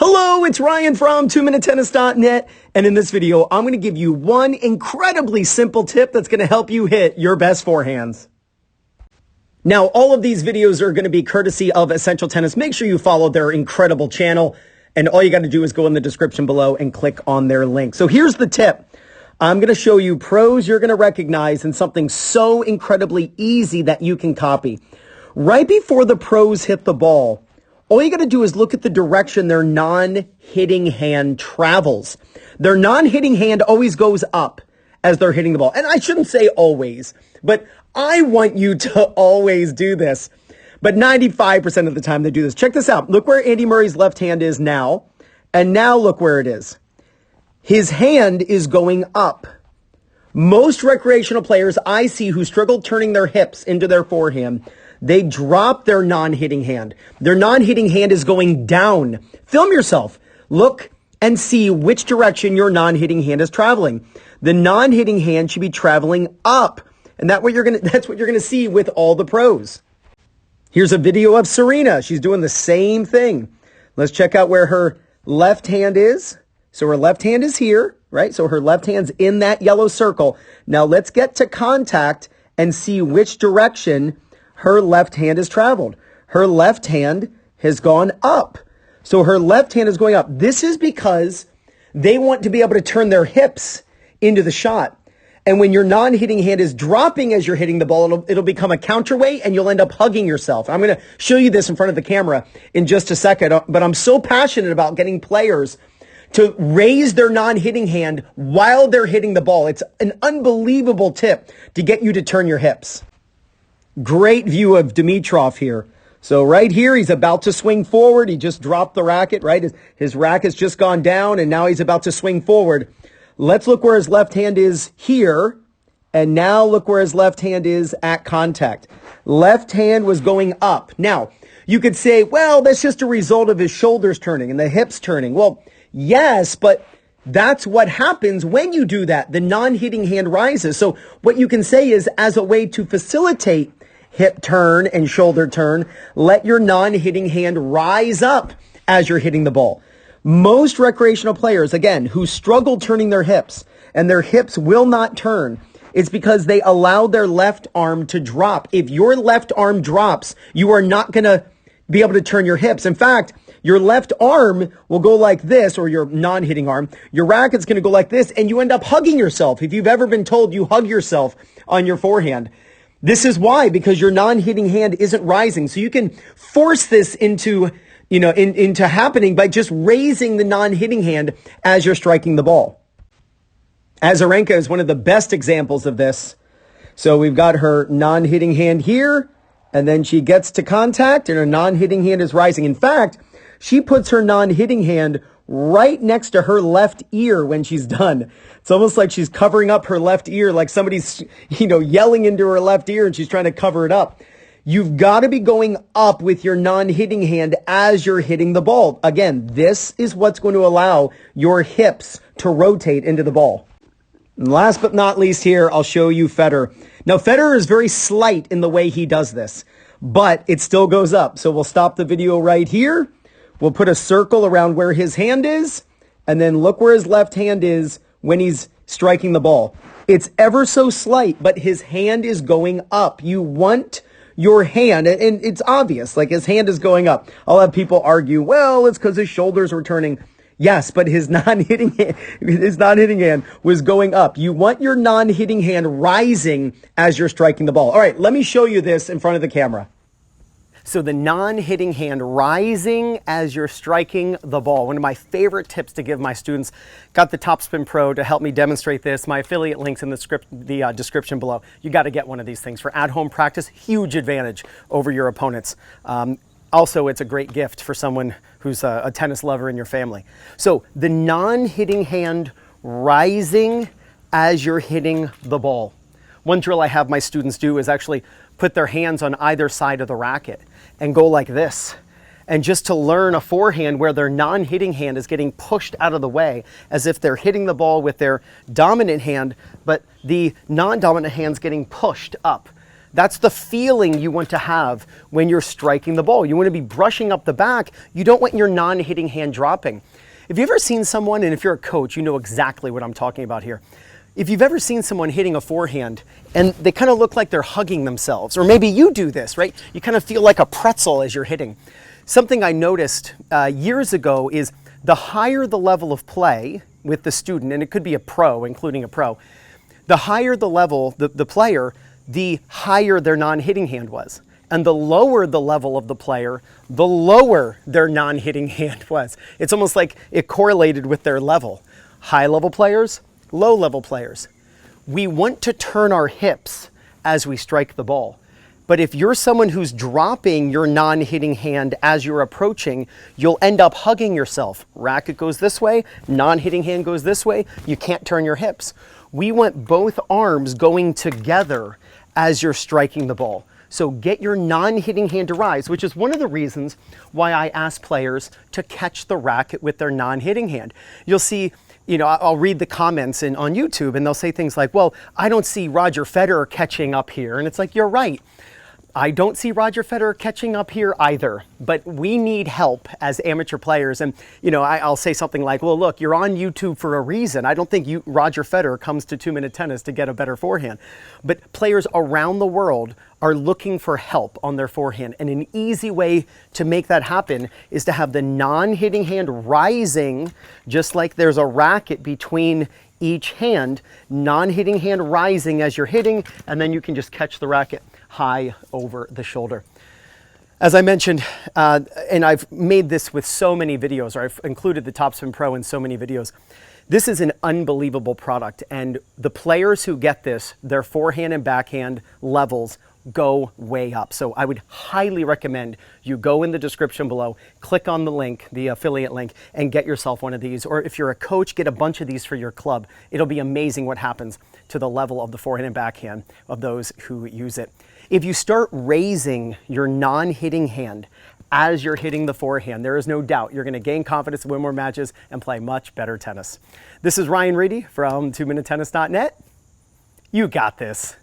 Hello, it's Ryan from 2minutetennis.net, and in this video, I'm going to give you one incredibly simple tip that's going to help you hit your best forehands. Now, all of these videos are going to be courtesy of Essential Tennis. Make sure you follow their incredible channel, and all you got to do is go in the description below and click on their link. So here's the tip. I'm going to show you pros you're going to recognize and something so incredibly easy that you can copy. Right before the pros hit the ball, all you got to do is look at the direction their non-hitting hand travels. Their non-hitting hand always goes up as they're hitting the ball. And I shouldn't say always, but I want you to always do this. But 95% of the time they do this. Check this out. Look where Andy Murray's left hand is now. And now look where it is. His hand is going up. Most recreational players I see who struggle turning their hips into their forehand, they drop their non-hitting hand. Their non-hitting hand is going down. Film yourself. Look and see which direction your non-hitting hand is traveling. The non-hitting hand should be traveling up. And that's what you're gonna see with all the pros. Here's a video of Serena. She's doing the same thing. Let's check out where her left hand is. So her left hand is here, right? So her left hand's in that yellow circle. Now let's get to contact and see which direction her left hand has traveled. Her left hand has gone up. So her left hand is going up. This is because they want to be able to turn their hips into the shot. And when your non-hitting hand is dropping as you're hitting the ball, it'll become a counterweight and you'll end up hugging yourself. I'm going to show you this in front of the camera in just a second, but I'm so passionate about getting players to raise their non-hitting hand while they're hitting the ball. It's an unbelievable tip to get you to turn your hips. Great view of Dimitrov here. So right here, he's about to swing forward. He just dropped the racket, right? His racket's just gone down, and now he's about to swing forward. Let's look where his left hand is here, and now look where his left hand is at contact. Left hand was going up. Now, you could say, well, that's just a result of his shoulders turning and the hips turning. Well, yes, but that's what happens when you do that. The non-hitting hand rises. So what you can say is, as a way to facilitate hip turn and shoulder turn, let your non-hitting hand rise up as you're hitting the ball. Most recreational players, again, who struggle turning their hips and their hips will not turn, it's because they allow their left arm to drop. If your left arm drops, you are not going to be able to turn your hips. In fact, your left arm will go like this, or your non-hitting arm. Your racket's going to go like this, and you end up hugging yourself. If you've ever been told you hug yourself on your forehand, this is why, because your non-hitting hand isn't rising. So you can force this into happening by just raising the non-hitting hand as you're striking the ball. Azarenka is one of the best examples of this. So we've got her non-hitting hand here, and then she gets to contact, and her non-hitting hand is rising. In fact, she puts her non-hitting hand right next to her left ear when she's done. It's almost like she's covering up her left ear, like somebody's, yelling into her left ear and she's trying to cover it up. You've got to be going up with your non-hitting hand as you're hitting the ball. Again, this is what's going to allow your hips to rotate into the ball. And last but not least here, I'll show you Federer. Now, Federer is very slight in the way he does this, but it still goes up. So we'll stop the video right here. We'll put a circle around where his hand is, and then look where his left hand is when he's striking the ball. It's ever so slight, but his hand is going up. You want your hand, and it's obvious, like his hand is going up. I'll have people argue, well, it's because his shoulders were turning. Yes, but his non-hitting hand was going up. You want your non-hitting hand rising as you're striking the ball. All right, let me show you this in front of the camera. So the non-hitting hand rising as you're striking the ball. One of my favorite tips to give my students. Got the Topspin Pro to help me demonstrate this. My affiliate link's in the description below. You got to get one of these things for at-home practice. Huge advantage over your opponents. Also, it's a great gift for someone who's a tennis lover in your family. So the non-hitting hand rising as you're hitting the ball. One drill I have my students do is actually put their hands on either side of the racket and go like this. And just to learn a forehand where their non-hitting hand is getting pushed out of the way, as if they're hitting the ball with their dominant hand, but the non-dominant hand's getting pushed up. That's the feeling you want to have when you're striking the ball. You want to be brushing up the back. You don't want your non-hitting hand dropping. If you've ever seen someone, and if you're a coach, you know exactly what I'm talking about here. If you've ever seen someone hitting a forehand and they kind of look like they're hugging themselves, or maybe you do this, right? You kind of feel like a pretzel as you're hitting. Something I noticed years ago is the higher the level of play with the student, and it could be a pro, including a pro, the higher the level, the player, the higher their non-hitting hand was. And the lower the level of the player, the lower their non-hitting hand was. It's almost like it correlated with their level. High level players, low level players. We want to turn our hips as we strike the ball. But if you're someone who's dropping your non-hitting hand as you're approaching, you'll end up hugging yourself. Racket goes this way, non-hitting hand goes this way, you can't turn your hips. We want both arms going together as you're striking the ball. So get your non-hitting hand to rise, which is one of the reasons why I ask players to catch the racket with their non-hitting hand. You'll see, I'll read the comments on YouTube and they'll say things like, well, I don't see Roger Federer catching up here. And it's like, you're right. I don't see Roger Federer catching up here either, but we need help as amateur players. And, I'll say something like, well, look, you're on YouTube for a reason. I don't think Roger Federer comes to 2-Minute Tennis to get a better forehand. But players around the world are looking for help on their forehand. And an easy way to make that happen is to have the non-hitting hand rising, just like there's a racket between each hand, non-hitting hand rising as you're hitting, and then you can just catch the racket high over the shoulder. As I mentioned, and I've made this with so many videos, or I've included the Topspin Pro in so many videos, this is an unbelievable product, and the players who get this, their forehand and backhand levels go way up. So I would highly recommend you go in the description below, click on the link, the affiliate link, and get yourself one of these. Or if you're a coach, get a bunch of these for your club. It'll be amazing what happens to the level of the forehand and backhand of those who use it. If you start raising your non-hitting hand as you're hitting the forehand, there is no doubt you're going to gain confidence, win more matches, and play much better tennis. This is Ryan Reedy from 2MinuteTennis.net. You got this.